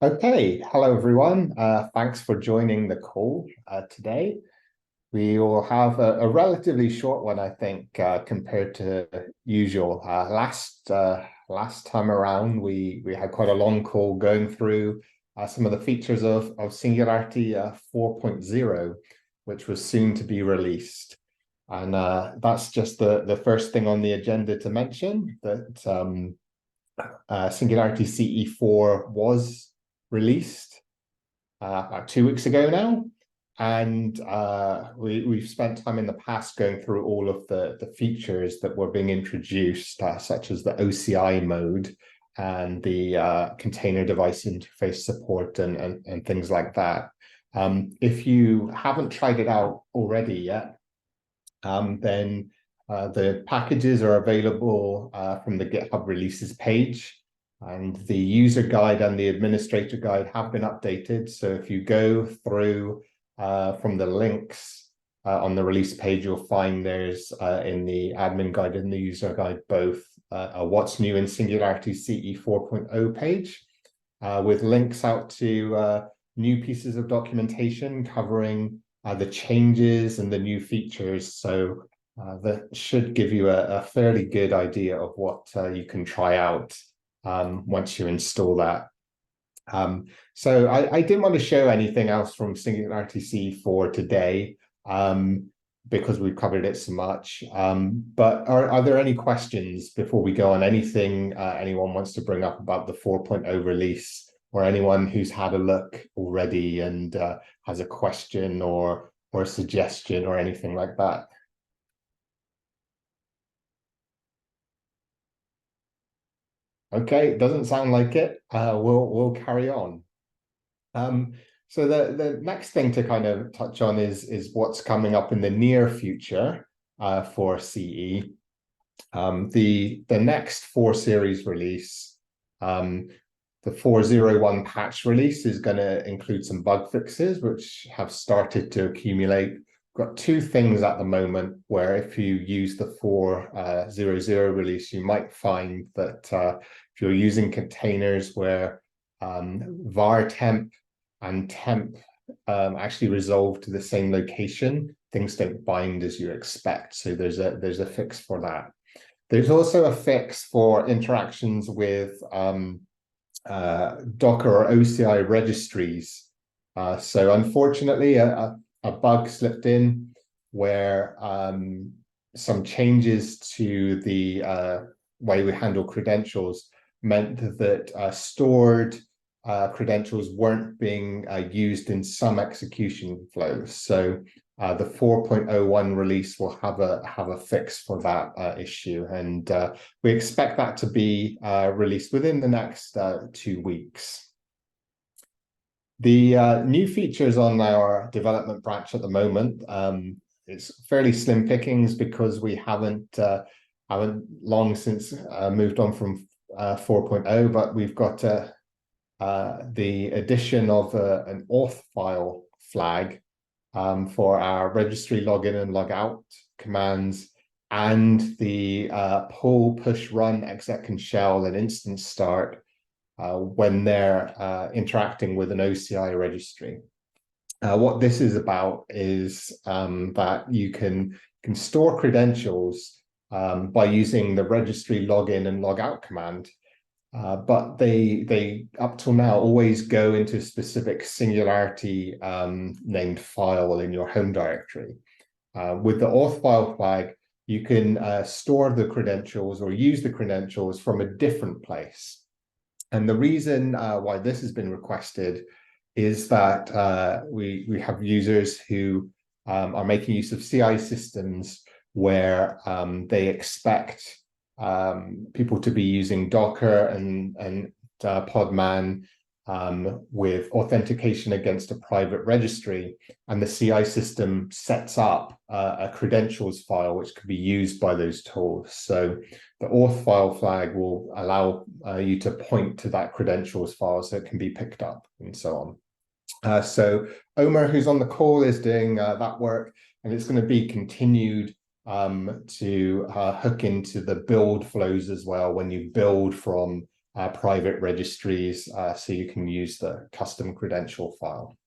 Okay, hello everyone. Thanks for joining the call today. We will have a relatively short one, I think, compared to usual. Last time around, we had quite a long call going through some of the features of Singularity 4.0, which was soon to be released. And that's just the first thing on the agenda to mention that Singularity CE4 was released about 2 weeks ago now. And we've spent time in the past going through all of the features that were being introduced, such as the OCI mode and the container device interface support and things like that. If you haven't tried it out already yet, then the packages are available from the GitHub releases page. And the user guide and the administrator guide have been updated. So if you go through from the links on the release page, you'll find there's in the admin guide and the user guide both a what's new in Singularity CE 4.0 page with links out to new pieces of documentation covering the changes and the new features. So that should give you a fairly good idea of what you can try out once you install that. So I didn't want to show anything else from SingularityCE for today because we've covered it so much. But are there any questions before we go on? Anything anyone wants to bring up about the 4.0 release, or anyone who's had a look already and has a question or a suggestion or anything like that? Okay, doesn't sound like it. We'll carry on. Um, so the next thing to kind of touch on is what's coming up in the near future for CE. The next 4 series release, the 4.0.1 patch release, is going to include some bug fixes which have started to accumulate. We've got 2 things at the moment where if you use the 4.0.0 release, you might find that if you're using containers where var temp and temp actually resolve to the same location, things don't bind as you expect. So there's a fix for that. There's also a fix for interactions with Docker or OCI registries. So unfortunately, a bug slipped in where some changes to the way we handle credentials meant that stored credentials weren't being used in some execution flows. So the 4.0.1 release will have a fix for that issue, and we expect that to be released within the next 2 weeks. The new features on our development branch at the moment, it's fairly slim pickings because we haven't long since moved on from 4.0, but we've got the addition of an auth file flag for our registry login and logout commands, and the pull, push, run, exec, and shell and instance start when they're interacting with an OCI registry. What this is about is that you can store credentials by using the registry login and logout command, but they up till now always go into a specific Singularity named file in your home directory. With the auth file flag, you can store the credentials or use the credentials from a different place. And the reason why this has been requested is that we have users who are making use of CI systems where they expect people to be using Docker and Podman with authentication against a private registry, and the CI system sets up a credentials file which could be used by those tools. So the auth file flag will allow you to point to that credentials file so it can be picked up and so on. So Omer, who's on the call, is doing that work, and it's going to be continued to hook into the build flows as well when you build from private registries, so you can use the custom credential file.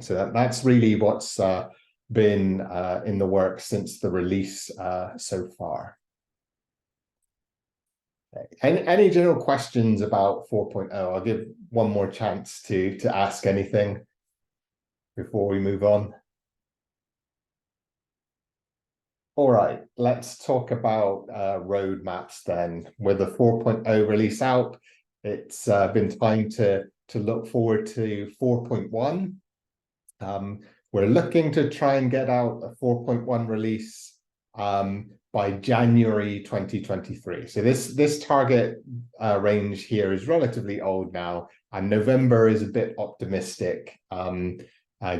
So that's really what's been in the works since the release so far. Any general questions about 4.0? I'll give one more chance to ask anything before we move on. All right, let's talk about roadmaps then. With the 4.0 release out, it's been time to look forward to 4.1. We're looking to try and get out a 4.1 release by January 2023. So this target range here is relatively old now, and November is a bit optimistic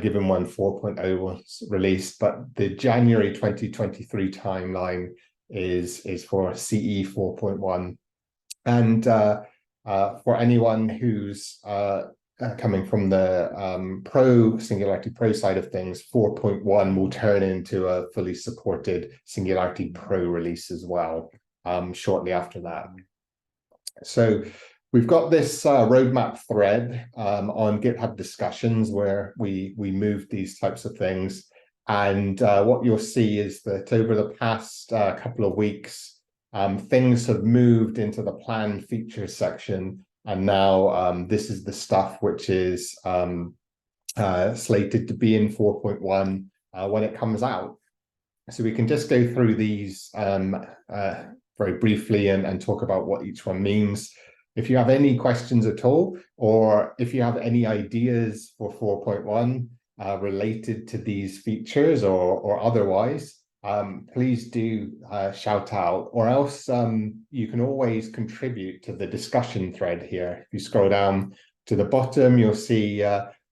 given when 4.0 was released, but the January 2023 timeline is for CE 4.1. And for anyone who's coming from the Singularity Pro side of things, 4.1 will turn into a fully supported Singularity Pro release as well shortly after that. So we've got this roadmap thread on GitHub discussions where we moved these types of things. And what you'll see is that over the past couple of weeks, things have moved into the planned features section. And now this is the stuff which is slated to be in 4.1 when it comes out. So we can just go through these very briefly and talk about what each one means. If you have any questions at all, or if you have any ideas for 4.1 related to these features or otherwise, please do shout out, or else you can always contribute to the discussion thread here. If you scroll down to the bottom, you'll see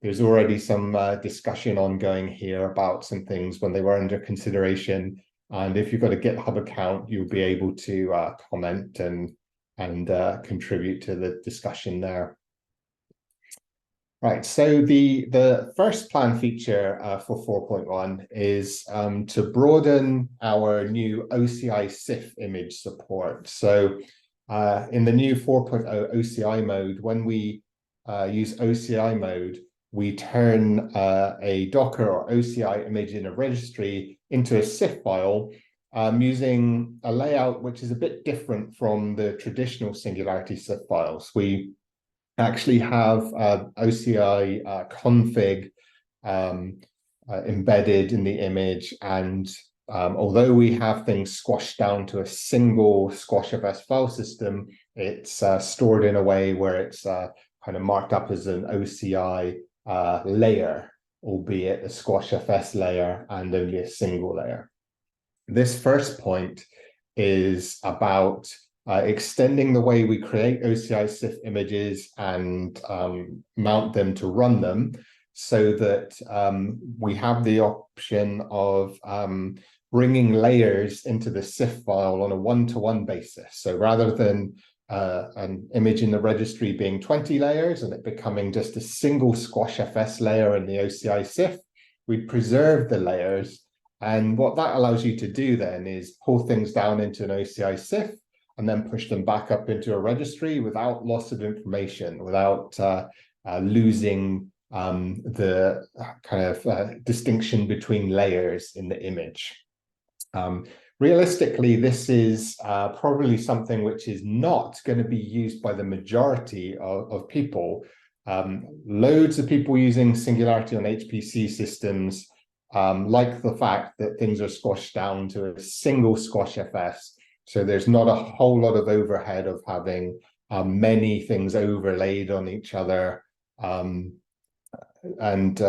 there's already some discussion ongoing here about some things when they were under consideration. And if you've got a GitHub account, you'll be able to comment and contribute to the discussion there. Right, so the first planned feature for 4.1 is to broaden our new OCI SIF image support. So in the new 4.0 OCI mode, when we use OCI mode, we turn a Docker or OCI image in a registry into a SIF file using a layout which is a bit different from the traditional Singularity SIF files. We actually have OCI config embedded in the image, and although we have things squashed down to a single squashfs file system, it's stored in a way where it's kind of marked up as an OCI layer, albeit a squashfs layer and only a single layer. This first point is about extending the way we create OCI SIF images and mount them to run them, so that we have the option of bringing layers into the SIF file on a one-to-one basis. So rather than an image in the registry being 20 layers and it becoming just a single squashfs layer in the OCI SIF, we preserve the layers. And what that allows you to do then is pull things down into an OCI SIF and then push them back up into a registry without loss of information, without losing the kind of distinction between layers in the image. Realistically, this is probably something which is not going to be used by the majority of people. Loads of people using Singularity on HPC systems like the fact that things are squashed down to a single squashfs. So there's not a whole lot of overhead of having many things overlaid on each other. And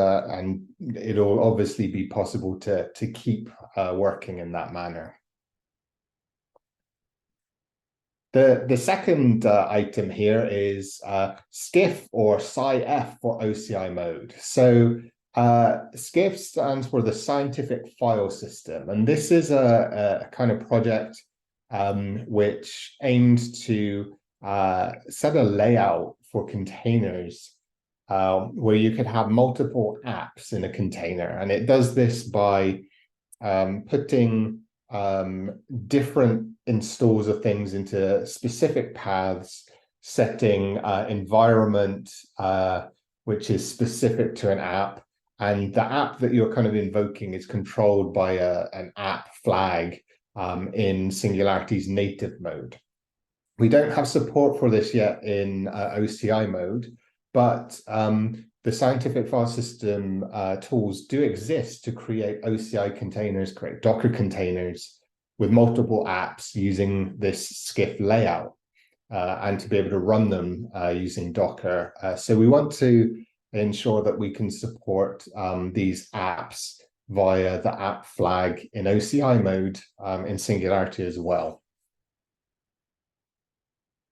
it'll obviously be possible to keep working in that manner. The second item here is SCIF or SciF for OCI mode. So SCIF stands for the Scientific File System, and this is a kind of project which aims to set a layout for containers where you could have multiple apps in a container. And it does this by putting different installs of things into specific paths setting environment, which is specific to an app. And the app that you're kind of invoking is controlled by an app flag in Singularity's native mode. We don't have support for this yet in OCI mode, but the scientific file system tools do exist to create OCI containers, create Docker containers with multiple apps using this SCIF layout and to be able to run them using Docker. So we want to ensure that we can support these apps via the app flag in OCI mode in Singularity as well.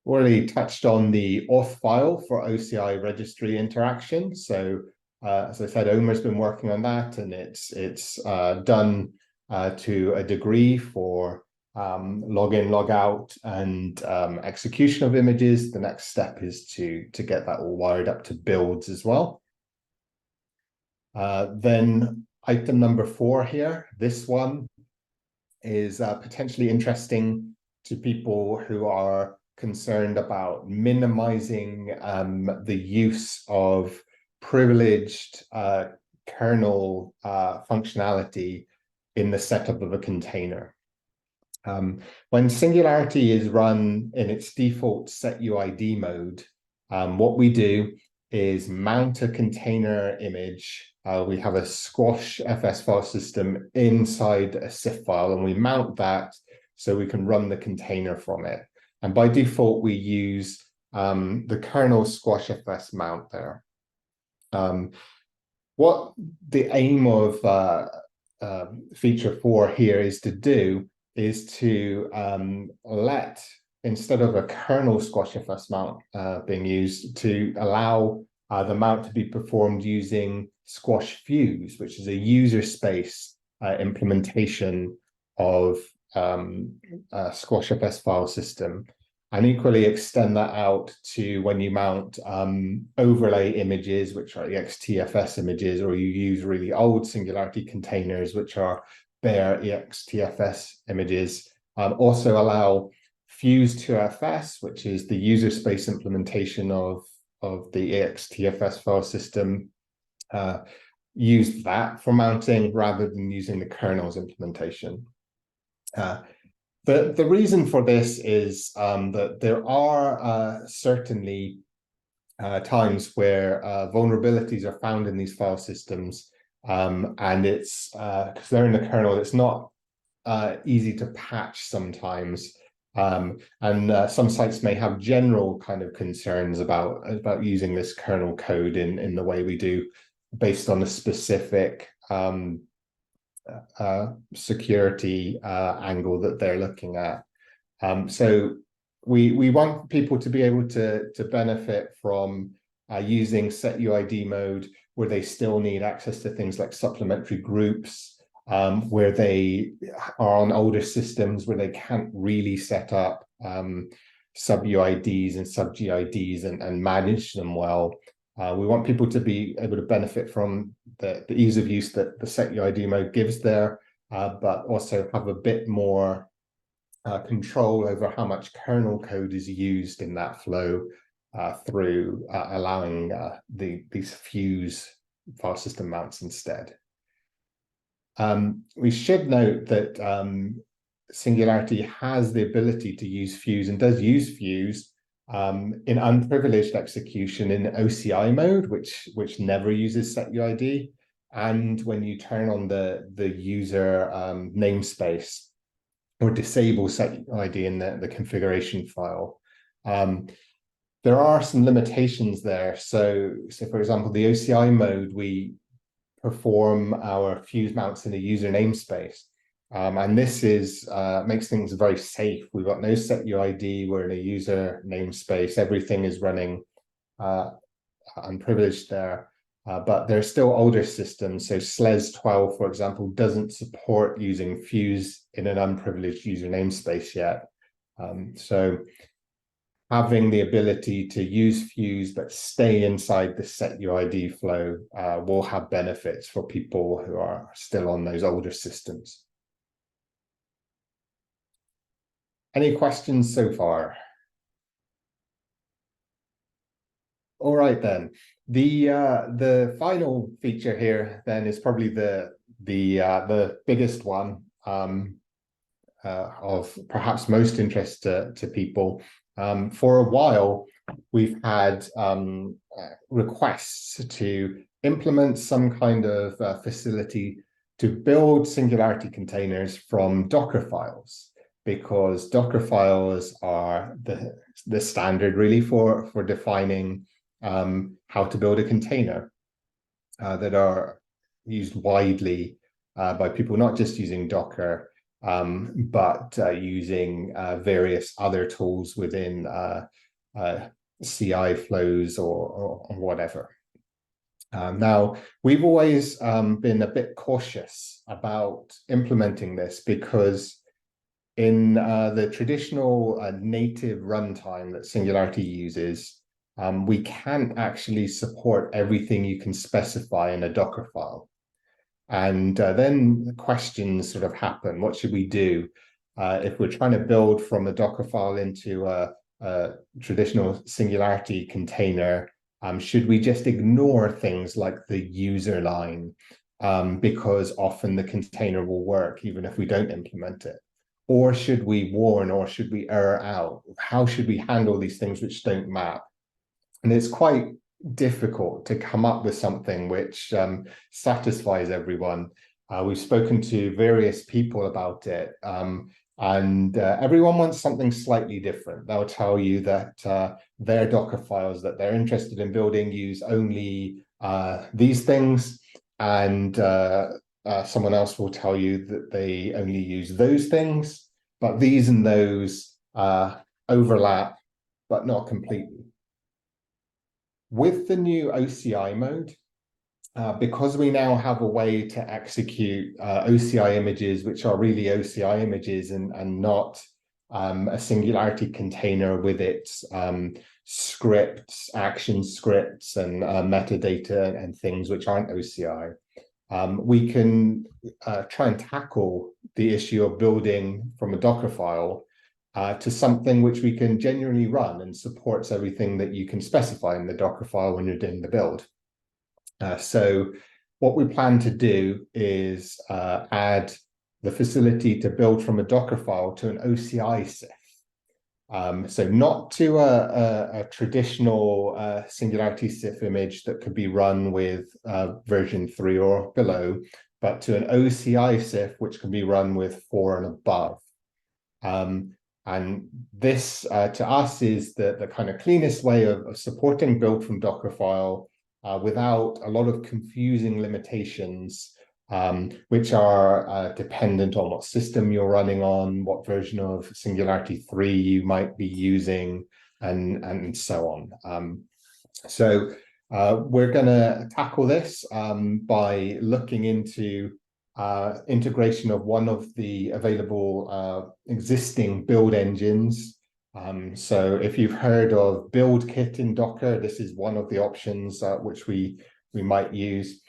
Already touched on the auth file for OCI registry interaction. So as I said, Omer's been working on that, and it's done to a degree for login, logout, and execution of images. The next step is to get that all wired up to builds as well. Then item number 4 here, this one is potentially interesting to people who are concerned about minimizing the use of privileged kernel functionality in the setup of a container. When Singularity is run in its default setuid mode, what we do is mount a container image. We have a squash FS file system inside a CIF file, and we mount that so we can run the container from it. And by default, we use the kernel squash FS mount there. What the aim of feature 4 here is to do is to let, instead of a kernel squash FS mount being used, to allow the mount to be performed using squash fuse, which is a user space implementation of squash FS file system, and equally extend that out to when you mount overlay images, which are EXTFS images, or you use really old Singularity containers, which are bare EXTFS images. Also allow Fuse2FS, which is the user space implementation of the EXTFS file system. Use that for mounting rather than using the kernel's implementation. The reason for this is that there are certainly times where vulnerabilities are found in these file systems, and it's because they're in the kernel, it's not easy to patch sometimes. And some sites may have general kind of concerns about using this kernel code in the way we do, based on a specific security angle that they're looking at. So we want people to be able to benefit from using setuid mode, where they still need access to things like supplementary groups, where they are on older systems where they can't really set up sub-UIDs and sub-GIDs and manage them well. We want people to be able to benefit from the ease of use that the setuid mode gives there, but also have a bit more control over how much kernel code is used in that flow through allowing these fuse file system mounts instead. We should note that Singularity has the ability to use Fuse, and does use Fuse in unprivileged execution in OCI mode, which never uses setuid, and when you turn on the user namespace or disable setuid in the configuration file. There are some limitations there. So for example, the OCI mode, we perform our Fuse mounts in a user namespace. And this is makes things very safe. We've got no setuid, we're in a user namespace, everything is running unprivileged there. But there are still older systems. So SLES 12, for example, doesn't support using Fuse in an unprivileged user namespace yet. So having the ability to use Fuse but stay inside the setuid flow will have benefits for people who are still on those older systems. Any questions so far? All right then. The final feature here then is probably the biggest one, of perhaps most interest to people. For a while, we've had requests to implement some kind of facility to build Singularity containers from Docker files, because Docker files are the standard really for defining how to build a container, that are used widely by people, not just using Docker, but using various other tools within CI flows or whatever. Now, we've always been a bit cautious about implementing this, because in the traditional native runtime that Singularity uses, we can't actually support everything you can specify in a Docker file. And then the questions sort of happen. What should we do if we're trying to build from a Docker file into a traditional Singularity container? Should we just ignore things like the user line, because often the container will work even if we don't implement it? Or should we warn, or should we error out? How should we handle these things which don't map? And it's quite difficult to come up with something which satisfies everyone. We've spoken to various people about it, and everyone wants something slightly different. They'll tell you that their Docker files that they're interested in building use only these things, and someone else will tell you that they only use those things, but these and those overlap, but not completely. With the new OCI mode, because we now have a way to execute OCI images, which are really OCI images and not a Singularity container with its scripts, action scripts, and metadata and things which aren't OCI, we can try and tackle the issue of building from a Docker file to something which we can genuinely run and supports everything that you can specify in the Docker file when you're doing the build. So what we plan to do is add the facility to build from a Docker file to an OCI CIF. So not to a traditional Singularity CIF image that could be run with version 3 or below, but to an OCI CIF which can be run with 4 and above. And this, to us, is the kind of cleanest way of supporting build from Docker file without a lot of confusing limitations, which are dependent on what system you're running on, what version of Singularity 3 you might be using, and so on. So we're going to tackle this by looking into integration of one of the available existing build engines. So if you've heard of build kit in Docker, this is one of the options which we might use.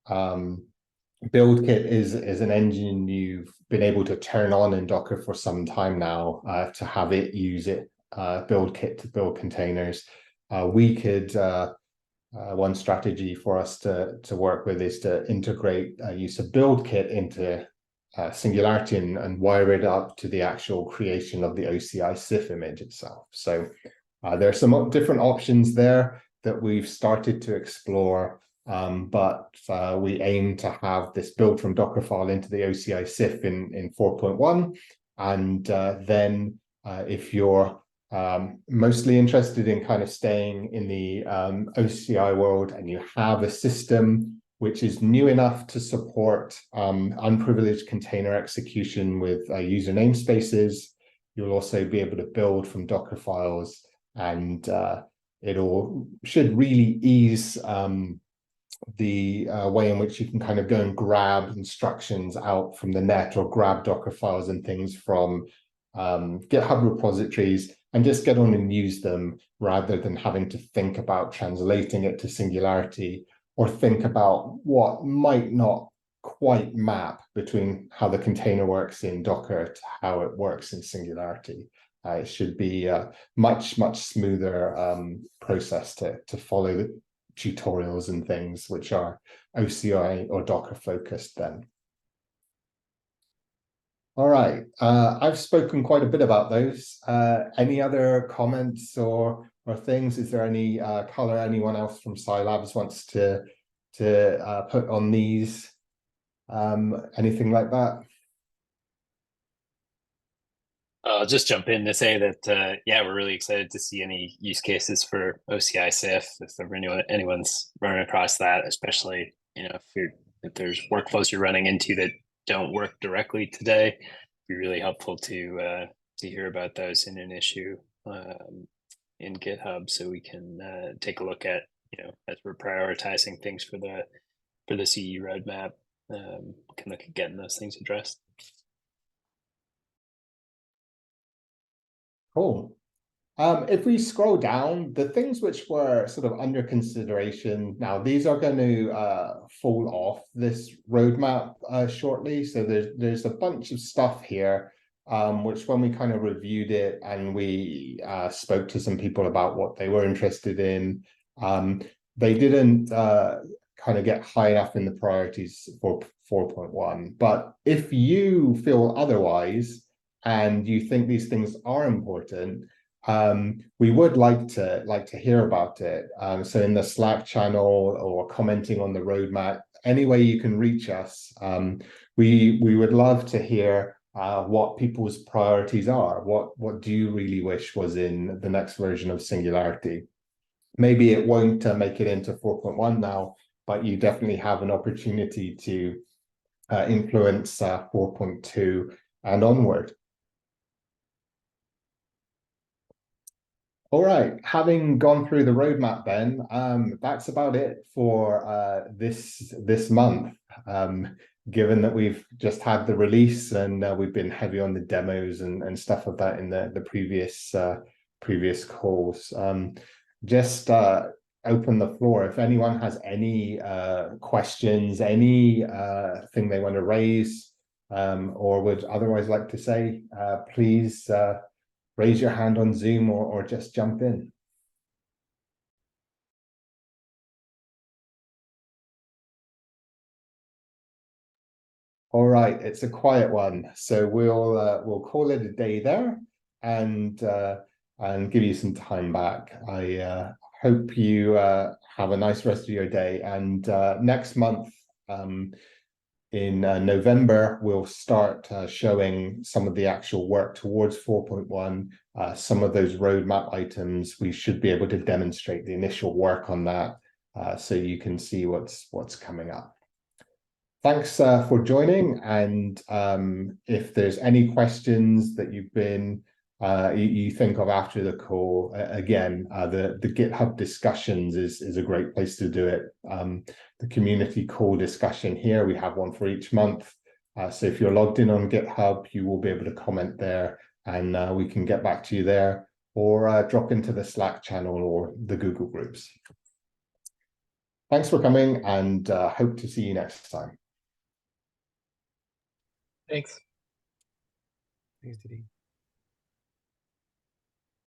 Build kit is an engine you've been able to turn on in Docker for some time now to have it use it, build kit to build containers. We could one strategy for us to work with is to integrate use of build kit into Singularity and wire it up to the actual creation of the OCI CIF image itself. So there are some different options there that we've started to explore, but we aim to have this build from Docker file into the OCI CIF in 4.1. And then if you're mostly interested in kind of staying in the OCI world and you have a system which is new enough to support unprivileged container execution with user namespaces, you'll also be able to build from Docker files, and should really ease the way in which you can kind of go and grab instructions out from the net or grab Docker files and things from GitHub repositories and just get on and use them, rather than having to think about translating it to Singularity or think about what might not quite map between how the container works in Docker to how it works in Singularity. it should be a much smoother process to follow the tutorials and things which are OCI or Docker focused then. All right, I've spoken quite a bit about those. Any other comments or things? Is there any color anyone else from Sylabs wants to put on these? Anything like that? I'll just jump in to say that yeah, we're really excited to see any use cases for OCI SIF if ever anyone's running across that, especially if there's workflows you're running into that don't work directly today. It'd be really helpful to hear about those in an issue in GitHub, so we can take a look at, as we're prioritizing things for the CE roadmap, can look at getting those things addressed. Cool. If we scroll down, the things which were sort of under consideration, now these are going to fall off this roadmap shortly. So there's a bunch of stuff here, which when we kind of reviewed it and we spoke to some people about what they were interested in, they didn't kind of get high enough in the priorities for 4.1. But if you feel otherwise, and you think these things are important, we would like to hear about it. So in the Slack channel or commenting on the roadmap, any way you can reach us, we would love to hear what people's priorities are. What do you really wish was in the next version of Singularity? Maybe it won't make it into 4.1 now, but you definitely have an opportunity to influence 4.2 and onward. All right, having gone through the roadmap then, that's about it for this month. Given that we've just had the release and we've been heavy on the demos and stuff of that in the previous calls. Just open the floor. If anyone has any questions, any thing they want to raise or would otherwise like to say, please raise your hand on Zoom or just jump in. All right, it's a quiet one, so we'll call it a day there, and give you some time back. I hope you have a nice rest of your day, and next month, in November, we'll start showing some of the actual work towards 4.1. Some of those roadmap items, we should be able to demonstrate the initial work on that, so you can see what's coming up. Thanks for joining, and if there's any questions that you think of after the call, again, the GitHub discussions is a great place to do it. The community call discussion here, we have one for each month. So if you're logged in on GitHub, you will be able to comment there, and we can get back to you there, or drop into the Slack channel or the Google groups. Thanks for coming, and hope to see you next time. Thanks. Thanks, Didi.